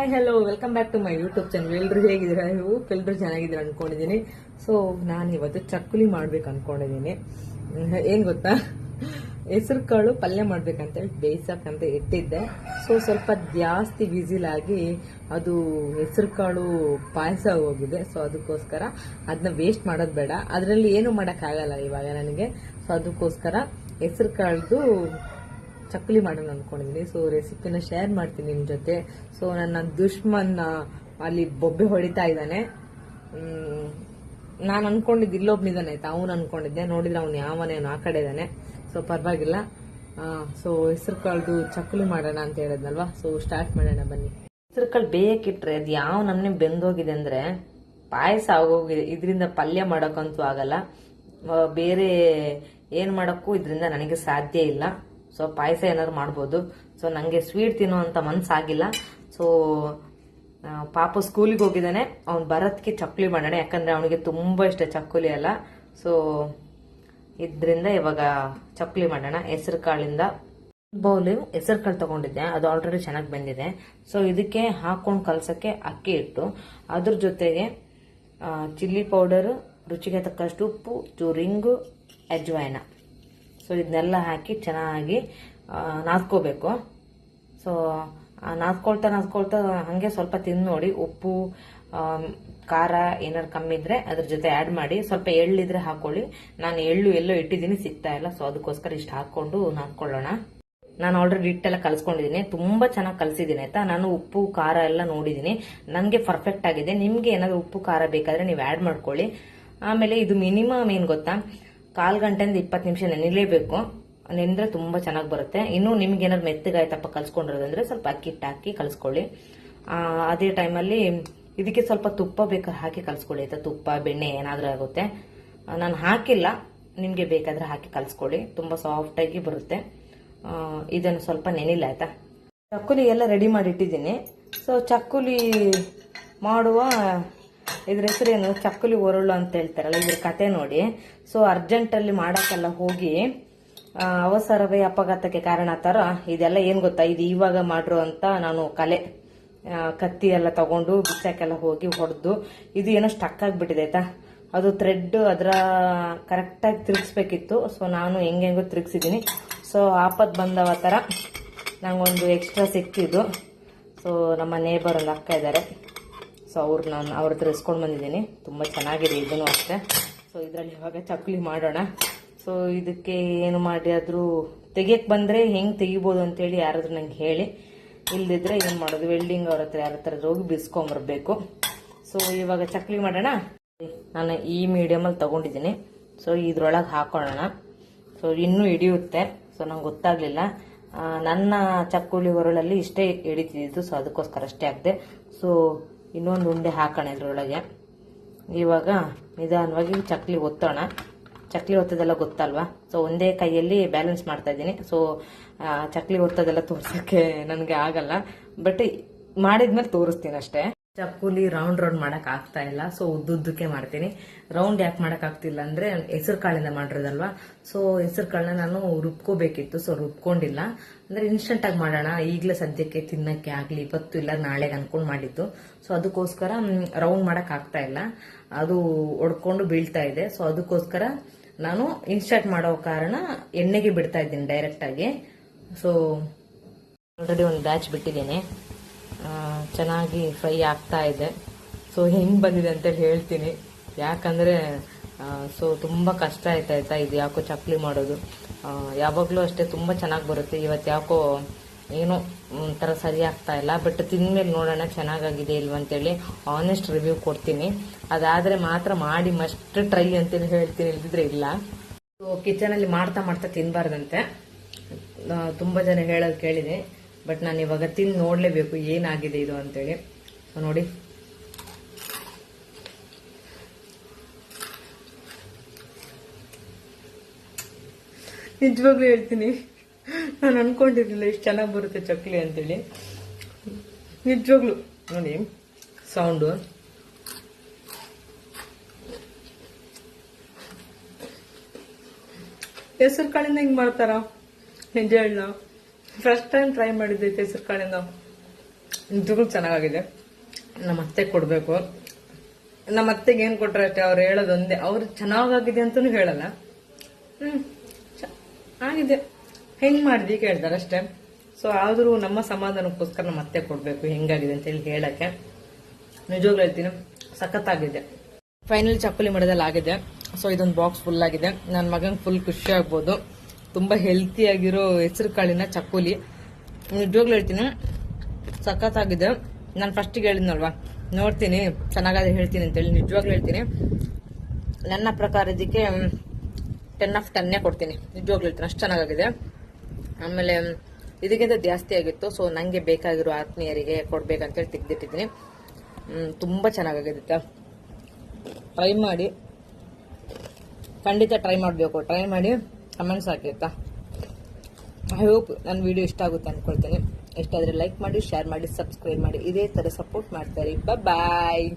Hi hello welcome back to my YouTube channel. ಎಲ್ಲರೂ ಹೇಗಿದ್ದೀರಾ? ನೀವು ಎಲ್ಲರೂ ಚೆನ್ನಾಗಿದ್ದೀರಾ ಅನ್ಕೊಂಡಿದ್ದೀನಿ. ಸೊ ನಾನು ಇವತ್ತು ಚಕ್ಕುಲಿ ಮಾಡ್ಬೇಕು ಅನ್ಕೊಂಡಿದ್ದೀನಿ. ಏನ್ ಗೊತ್ತಾ, ಹೆಸರು ಕಾಳು ಪಲ್ಯ ಮಾಡ್ಬೇಕಂತೇಳಿ ಬೇಯಿಸಕ್ಕಂತ ಇಟ್ಟಿದ್ದೆ. ಸೊ ಸ್ವಲ್ಪ ಜಾಸ್ತಿ ವಿಸಿಲಾಗಿ ಅದು ಹೆಸರು ಕಾಳು ಪಾಯಸ ಹೋಗಿದೆ. ಸೊ ಅದಕ್ಕೋಸ್ಕರ ಅದನ್ನ ವೇಸ್ಟ್ ಮಾಡೋದು ಬೇಡ, ಅದರಲ್ಲಿ ಏನು ಮಾಡೋಕ್ಕಾಗಲ್ಲ ಇವಾಗ ನನಗೆ. ಸೊ ಅದಕ್ಕೋಸ್ಕರ ಹೆಸರು ಕಾಳ್ದು ಚಕ್ಕುಲಿ ಮಾಡೋಣ ಅನ್ಕೊಂಡಿದ್ದೀನಿ. ಸೊ ರೆಸಿಪಿನ ಶೇರ್ ಮಾಡ್ತೀನಿ ನಿಮ್ ಜೊತೆ. ಸೊ ನನ್ನ ದುಶ್ಮನ್ ಅಲ್ಲಿ ಬೊಬ್ಬೆ ಹೊಡಿತಾ ಇದ್ದಾನೆ. ನಾನು ಅನ್ಕೊಂಡಿದ್ದು ಇಲ್ಲೊಬ್ನಿದ್ದಾನೆ ಆಯ್ತಾ, ಅವ್ನು ಅನ್ಕೊಂಡಿದ್ದೆ, ನೋಡಿದ್ರೆ ಅವ್ನು ಯಾವನೇನು ಆ ಕಡೆ ಇದ್ದಾನೆ. ಸೊ ಪರವಾಗಿಲ್ಲ. ಸೊ ಹೆಸರು ಕಾಳ್ದು ಚಕ್ಕುಲಿ ಮಾಡೋಣ ಅಂತ ಹೇಳಿದ್ನಲ್ವಾ. ಸೊ ಸ್ಟಾರ್ಟ್ ಮಾಡೋಣ ಬನ್ನಿ. ಹೆಸರು ಕಾಳು ಬೇಯಕ್ಕಿಟ್ರೆ ಅದು ಯಾವ ನಮ್ನೆ ಬೆಂದೋಗಿದೆ ಅಂದ್ರೆ ಪಾಯಸ ಆಗೋಗಿದೆ. ಇದರಿಂದ ಪಲ್ಯ ಮಾಡೋಕ್ಕಂತೂ ಆಗಲ್ಲ, ಬೇರೆ ಏನ್ ಮಾಡಕ್ಕೂ ಇದರಿಂದ ನನಗೆ ಸಾಧ್ಯ ಇಲ್ಲ. ಸೊ ಪಾಯಸ ಏನಾದ್ರು ಮಾಡ್ಬೋದು. ಸೊ ನಂಗೆ ಸ್ವೀಟ್ ತಿನ್ನುವಂತ ಮನ್ಸಾಗಿಲ್ಲ. ಸೊ ಪಾಪ ಸ್ಕೂಲಿಗೆ ಹೋಗಿದ್ದಾನೆ, ಅವ್ನು ಬರೋದಕ್ಕೆ ಚಕ್ಕುಲಿ ಮಾಡೋಣ, ಯಾಕಂದ್ರೆ ಅವನಿಗೆ ತುಂಬಾ ಇಷ್ಟ ಚಕ್ಕುಲಿ ಎಲ್ಲ. ಸೊ ಇದ್ರಿಂದ ಇವಾಗ ಚಕ್ಕುಲಿ ಮಾಡೋಣ. ಹೆಸರು ಕಾಳಿಂದ ಬೌಲ್ ಹೆಸರು ಕಾಳು ತಗೊಂಡಿದ್ದೆ, ಅದು ಆಲ್ರೆಡಿ ಚೆನ್ನಾಗಿ ಬೆಂದಿದೆ. ಸೊ ಇದಕ್ಕೆ ಹಾಕೊಂಡು ಕಲ್ಸಕ್ಕೆ ಅಕ್ಕಿ ಇಟ್ಟು, ಅದ್ರ ಜೊತೆಗೆ ಚಿಲ್ಲಿ ಪೌಡರ್, ರುಚಿಗೆ ತಕ್ಕಷ್ಟು ಉಪ್ಪು, ಚೂರಿಂಗು, ಅಜ್ವಾಯಿನ, ಸೊ ಇದನ್ನೆಲ್ಲ ಹಾಕಿ ಚೆನ್ನಾಗಿ ನಾದ್ಕೋಬೇಕು. ಸೊ ನಾದ್ಕೊಳ್ತಾ ಹಂಗೆ ಸ್ವಲ್ಪ ತಿಂದು ನೋಡಿ, ಉಪ್ಪು ಖಾರ ಏನಾರು ಕಮ್ಮಿ ಇದ್ರೆ ಅದ್ರ ಜೊತೆ ಆ್ಯಡ್ ಮಾಡಿ. ಸ್ವಲ್ಪ ಎಳ್ಳಿದ್ರೆ ಹಾಕೊಳ್ಳಿ. ನಾನು ಎಳ್ಳು ಎಲ್ಲೋ ಇಟ್ಟಿದ್ದೀನಿ, ಸಿಗ್ತಾ ಇಲ್ಲ. ಸೊ ಅದಕ್ಕೋಸ್ಕರ ಇಷ್ಟು ಹಾಕೊಂಡು ನಾದ್ಕೊಳ್ಳೋಣ. ನಾನು ಆಲ್ರೆಡಿ ಹಿಟ್ಟೆಲ್ಲ ಕಲ್ಸ್ಕೊಂಡಿದ್ದೀನಿ, ತುಂಬಾ ಚೆನ್ನಾಗಿ ಕಲ್ಸಿದ್ದೀನಿ ಆಯ್ತಾ. ನಾನು ಉಪ್ಪು ಖಾರ ಎಲ್ಲ ನೋಡಿದ್ದೀನಿ, ನನಗೆ ಪರ್ಫೆಕ್ಟ್ ಆಗಿದೆ. ನಿಮ್ಗೆ ಏನಾದ್ರು ಉಪ್ಪು ಖಾರ ಬೇಕಾದ್ರೆ ನೀವು ಆ್ಯಡ್ ಮಾಡ್ಕೊಳ್ಳಿ. ಆಮೇಲೆ ಇದು ಮಿನಿಮಮ್ ಏನ್ ಗೊತ್ತಾ, 1/4 ಗಂಟೆಯಿಂದ 20 ನಿಮಿಷ ನೆನೆಲೇಬೇಕು. ನೆನೆದ್ರೆ ತುಂಬಾ ಚೆನ್ನಾಗಿ ಬರುತ್ತೆ. ಇನ್ನು ನಿಮ್ಗೆ ಏನಾದ್ರು ಮೆತ್ತಗಾಯ್ತಪ್ಪ ಕಲ್ಸ್ಕೊಂಡಿರೋದಂದ್ರೆ ಸ್ವಲ್ಪ ಅಕ್ಕಿ ಹಿಟ್ಟು ಹಾಕಿ ಕಲ್ಸ್ಕೊಳ್ಳಿ. ಅದೇ ಟೈಮಲ್ಲಿ ಇದಕ್ಕೆ ಸ್ವಲ್ಪ ತುಪ್ಪ ಬೇಕಾದ್ರೆ ಹಾಕಿ ಕಲ್ಸ್ಕೊಳ್ಳಿ ಆಯ್ತಾ. ತುಪ್ಪ ಬೆಣ್ಣೆ ಏನಾದ್ರೂ ಆಗುತ್ತೆ. ನಾನು ಹಾಕಿಲ್ಲ, ನಿಮ್ಗೆ ಬೇಕಾದ್ರೆ ಹಾಕಿ ಕಲ್ಸ್ಕೊಳ್ಳಿ, ತುಂಬಾ ಸಾಫ್ಟ್ ಆಗಿ ಬರುತ್ತೆ. ಇದನ್ನು ಸ್ವಲ್ಪ ನೆನಿಲ್ಲ ಆಯ್ತಾ. ಚಕ್ಕುಲಿ ಎಲ್ಲ ರೆಡಿ ಮಾಡಿ ಇಟ್ಟಿದ್ದೀನಿ. ಸೊ ಚಕ್ಕುಲಿ ಮಾಡುವ ಇದ್ರ ಹೆಸರೇನು, ಚಕ್ಕುಲಿ ಒರಳು ಅಂತ ಹೇಳ್ತಾರಲ್ಲ, ಇದ್ರ ಕತೆ ನೋಡಿ. ಸೊ ಅರ್ಜೆಂಟ್ ಅಲ್ಲಿ ಮಾಡಕ್ಕೆಲ್ಲ ಹೋಗಿ ಅವಸರವೇ ಅಪಘಾತಕ್ಕೆ ಕಾರಣ ತರ ಇದೆಲ್ಲ ಏನ್ ಗೊತ್ತಾ, ಇದು ಇವಾಗ ಮಾಡ್ರು ಅಂತ ನಾನು ಕತ್ತಿ ಎಲ್ಲ ತಗೊಂಡು ಬಿಚ್ಚಕ್ಕೆಲ್ಲ ಹೋಗಿ ಹೊಡೆದು ಇದು ಏನೋ ಸ್ಟಕ್ ಆಗ್ಬಿಟ್ಟಿದೆ ಆಯ್ತಾ. ಅದು ಥ್ರೆಡ್ ಅದರ ಕರೆಕ್ಟಾಗಿ ತಿರುಗಿಸ್ಬೇಕಿತ್ತು. ಸೊ ನಾನು ಹೆಂಗೆಂಗೋ ತಿರುಗಿಸಿದ್ದೀನಿ. ಸೊ ಆಪತ್ ಬಂದವ ತರ ನಂಗೊಂದು ಎಕ್ಸ್ಟ್ರಾ ಸಿಕ್ತಿದ್ದು. ಸೊ ನಮ್ಮ ನೇಬರ್ ಒಂದು ಅಕ್ಕ ಇದ್ದಾರೆ, ಸೊ ನಾನು ಅವ್ರ ಹತ್ರ ಇಸ್ಕೊಂಡು ಬಂದಿದ್ದೀನಿ. ತುಂಬ ಚೆನ್ನಾಗಿದೆ ಇದನ್ನು ಅಷ್ಟೇ. ಸೊ ಇದರಲ್ಲಿ ಇವಾಗ ಚಕ್ಕುಲಿ ಮಾಡೋಣ. ಸೊ ಇದಕ್ಕೆ ಏನು ಮಾಡಿ ಆದರೂ ತೆಗಿಯಕ್ಕೆ ಬಂದರೆ ಹೆಂಗೆ ತೆಗಿಬೋದು ಅಂತೇಳಿ ಯಾರಾದ್ರೂ ನಂಗೆ ಹೇಳಿ, ಇಲ್ದಿದ್ರೆ ಏನು ಮಾಡೋದು, ವೆಲ್ಡಿಂಗ್ ಅವ್ರ ಹತ್ರ ಯಾರ ಹತ್ರ ಹೋಗಿ ಬಿಸ್ಕೊಂಬರ್ಬೇಕು. ಸೊ ಇವಾಗ ಚಕ್ಕುಲಿ ಮಾಡೋಣ. ನಾನು ಈ ಮೀಡಿಯಮಲ್ಲಿ ತಗೊಂಡಿದ್ದೀನಿ. ಸೊ ಇದ್ರೊಳಗೆ ಹಾಕೊಳ್ಳೋಣ. ಸೊ ಇನ್ನೂ ಹಿಡಿಯುತ್ತೆ. ಸೊ ನಂಗೆ ಗೊತ್ತಾಗ್ಲಿಲ್ಲ, ನನ್ನ ಚಕ್ಕುಲಿ ಒರಳಲ್ಲಿ ಇಷ್ಟೇ ಹಿಡಿತಿದ್ದು. ಸೊ ಅದಕ್ಕೋಸ್ಕರ ಅಷ್ಟೇ ಹಾಕಿದೆ. ಸೊ ಇನ್ನೊಂದು ಉಂಡೆ ಹಾಕೋಣ ಇದ್ರೊಳಗೆ. ಇವಾಗ ನಿಧಾನವಾಗಿ ಚಕ್ಕಲಿ ಒತ್ತೋಣ. ಚಕ್ಕಲಿ ಒತ್ತೋದೆಲ್ಲ ಗೊತ್ತಲ್ವಾ. ಸೊ ಒಂದೇ ಕೈಯಲ್ಲಿ ಬ್ಯಾಲೆನ್ಸ್ ಮಾಡ್ತಾ ಇದ್ದೀನಿ. ಸೊ ಚಕ್ಕಲಿ ಒತ್ತೋದೆಲ್ಲ ತೋರ್ಸಕ್ಕೆ ನನಗೆ ಆಗಲ್ಲ, ಬಟ್ ಮಾಡಿದ್ಮೇಲೆ ತೋರಿಸ್ತೀನಿ ಅಷ್ಟೇ. ಚಕ್ಕುಲಿ ರೌಂಡ್ ಮಾಡಕ್ ಆಗ್ತಾ ಇಲ್ಲ. ಸೊ ಉದ್ದುದ್ದಕ್ಕೆ ಮಾಡ್ತೀನಿ. ರೌಂಡ್ ಯಾಕೆ ಮಾಡಕ್ ಆಗ್ತಿಲ್ಲ ಅಂದ್ರೆ ಹೆಸರು ಕಾಳಿಂದ ಮಾಡಿರೋದಲ್ವಾ. ಸೊ ಹೆಸರು ಕಾಳನ್ನ ನಾನು ರುಬ್ಕೋಬೇಕಿತ್ತು. ಸೊ ರುಬ್ಕೊಂಡಿಲ್ಲ, ಅಂದ್ರೆ ಇನ್ಸ್ಟೆಂಟ್ ಆಗಿ ಮಾಡೋಣ, ಈಗಲೇ ಸದ್ಯಕ್ಕೆ ತಿನ್ನಕ್ಕೆ ಆಗ್ಲಿ, ಇವತ್ತು ಇಲ್ಲ ನಾಳೆಗೆ ಅನ್ಕೊಂಡ್ ಮಾಡಿದ್ದು. ಸೊ ಅದಕ್ಕೋಸ್ಕರ ರೌಂಡ್ ಮಾಡಕ್ ಆಗ್ತಾ ಇಲ್ಲ, ಅದು ಒಡ್ಕೊಂಡು ಬೀಳ್ತಾ ಇದೆ. ಸೊ ಅದಕ್ಕೋಸ್ಕರ ನಾನು ಇನ್ಸ್ಟೆಂಟ್ ಮಾಡೋ ಕಾರಣ ಎಣ್ಣೆಗೆ ಬಿಡ್ತಾ ಇದ್ದೀನಿ ಡೈರೆಕ್ಟ್ ಆಗಿ. ಸೊ ಆಲ್ರೆಡಿ ಒಂದು ಬ್ಯಾಚ್ ಬಿಟ್ಟಿದ್ದೀನಿ, ಚೆನ್ನಾಗಿ ಫ್ರೈ ಆಗ್ತಾ ಇದೆ. ಸೊ ಹೆಂಗ್ ಬಂದಿದೆ ಅಂತೇಳಿ ಹೇಳ್ತೀನಿ, ಯಾಕಂದ್ರೆ ಸೊ ತುಂಬಾ ಕಷ್ಟ ಆಯ್ತಾ ಇದು ಯಾಕೋ ಚಕ್ಕಲಿ ಮಾಡೋದು. ಯಾವಾಗಲೂ ಅಷ್ಟೇ ತುಂಬಾ ಚೆನ್ನಾಗಿ ಬರುತ್ತೆ, ಇವತ್ತು ಯಾಕೋ ಏನೋ ಒಂಥರ ಸರಿ ಆಗ್ತಾ ಇಲ್ಲ. ಬಟ್ ತಿಂದ್ಮೇಲೆ ನೋಡೋಣ ಚೆನ್ನಾಗಾಗಿದೆ ಇಲ್ವಂತೇಳಿ ಆನೆಸ್ಟ್ ರಿವ್ಯೂ ಕೊಡ್ತೀನಿ. ಅದಾದ್ರೆ ಮಾತ್ರ ಮಾಡಿ ಮಸ್ಟ್ ಟ್ರೈ ಅಂತೇಳಿ ಹೇಳ್ತೀನಿ, ಇಲ್ದಿದ್ರೆ ಇಲ್ಲ. ಸೊ ಕಿಚನಲ್ಲಿ ಮಾಡ್ತಾ ತಿನ್ಬಾರ್ದಂತೆ ತುಂಬಾ ಜನ ಹೇಳೋದು ಕೇಳಿದೆ. ಬಟ್ ನಾನು ಇವಾಗ ತಿಂದು ನೋಡ್ಲೇಬೇಕು ಏನಾಗಿದೆ ಇದು ಅಂತೇಳಿ. ಸೊ ನೋಡಿ, ನಿಜವಾಗ್ಲೂ ಹೇಳ್ತೀನಿ, ನಾನು ಅನ್ಕೊಂಡಿರ್ಲಿಲ್ಲ ಇಷ್ಟು ಚೆನ್ನಾಗಿ ಬರುತ್ತೆ ಚಕ್ಕಲಿ ಅಂತೇಳಿ. ನಿಜವಾಗ್ಲೂ ನೋಡಿ ಸೌಂಡು. ಹೆಸರು ಕಾಳಿಂದ ಹಿಂಗ್ ಮಾಡ್ತಾರ ನಿಜ ಹೇಳ. ಫಸ್ಟ್ ಟೈಮ್ ಟ್ರೈ ಮಾಡಿದ್ದೆ ಹೆಸರು ಕಾಳಿಂದ. ನಿಜಕ್ಕೂ ಚೆನ್ನಾಗಿದೆ. ನಮ್ಮ ಅತ್ತೆ ಕೊಡಬೇಕು. ನಮ್ಮ ಅತ್ತೆಗೆ ಏನು ಕೊಟ್ಟರೆ ಅಷ್ಟೇ, ಅವ್ರು ಹೇಳೋದೊಂದೇ, ಅವ್ರು ಚೆನ್ನಾಗಾಗಿದೆ ಅಂತಲೂ ಹೇಳಲ್ಲ. ಆಗಿದೆ ಹೆಂಗೆ ಮಾಡಿದ್ವಿ ಕೇಳ್ತಾರೆ ಅಷ್ಟೇ. ಸೊ ಆದರೂ ನಮ್ಮ ಸಮಾಧಾನಕ್ಕೋಸ್ಕರ ನಮ್ಮ ಅತ್ತೆ ಕೊಡಬೇಕು ಹೆಂಗಾಗಿದೆ ಅಂತೇಳಿ ಹೇಳಕ್ಕೆ. ನಿಜವಾಗ್ಲೂ ಹೇಳ್ತೀನಿ, ಸಖತ್ತಾಗಿದೆ. ಫೈನಲ್ ಚಕ್ಕುಲಿ ಮಾಡೋದಲ್ಲಿ ಆಗಿದೆ. ಸೊ ಇದೊಂದು ಬಾಕ್ಸ್ ಫುಲ್ ಆಗಿದೆ. ನನ್ನ ಮಗಂಗೆ ಫುಲ್ ಖುಷಿ ಆಗ್ಬೋದು. ತುಂಬ ಹೆಲ್ತಿಯಾಗಿರೋ ಹೆಸರು ಕಾಳಿನ ಚಕ್ಕುಲಿ. ನಿಜವಾಗ್ಲೂ ಹೇಳ್ತೀನಿ, ಸಖತ್ತಾಗಿದೆ. ನಾನು ಫಸ್ಟಿಗೆ ಹೇಳಿದ್ನಲ್ವಾ, ನೋಡ್ತೀನಿ ಚೆನ್ನಾಗಾದ್ರೆ ಹೇಳ್ತೀನಿ ಅಂತೇಳಿ. ನಿಜವಾಗ್ಲೂ ಹೇಳ್ತೀನಿ, ನನ್ನ ಪ್ರಕಾರ ಇದಕ್ಕೆ 10 of 10 ಕೊಡ್ತೀನಿ. ನಿಜವಾಗ್ಲೂ ಹೇಳ್ತೀನಿ, ಅಷ್ಟು ಚೆನ್ನಾಗಿದೆ. ಆಮೇಲೆ ಇದಕ್ಕಿಂತ ಜಾಸ್ತಿ ಆಗಿತ್ತು. ಸೊ ನನಗೆ ಬೇಕಾಗಿರೋ ಆತ್ಮೀಯರಿಗೆ ಕೊಡ್ಬೇಕಂತೇಳಿ ತೆಗೆದಿಟ್ಟಿದ್ದೀನಿ. ತುಂಬ ಚೆನ್ನಾಗಿದೆ. ಟ್ರೈ ಮಾಡಿ, ಖಂಡಿತ ಟ್ರೈ ಮಾಡಬೇಕು. ಟ್ರೈ ಮಾಡಿ ಕಮೆಂಟ್ಸ್ ಹಾಕಿ ಆಯ್ತಾ. ಐ ಹೋಪ್ ನನ್ನ ವಿಡಿಯೋ ಇಷ್ಟ ಆಗುತ್ತೆ ಅಂದ್ಕೊಳ್ತೀನಿ. ಇಷ್ಟ ಆದರೆ ಲೈಕ್ ಮಾಡಿ, ಶೇರ್ ಮಾಡಿ, ಸಬ್ಸ್ಕ್ರೈಬ್ ಮಾಡಿ. ಇದೇ ಥರ ಸಪೋರ್ಟ್ ಮಾಡ್ತಾರೆ. ಬಾಯ್.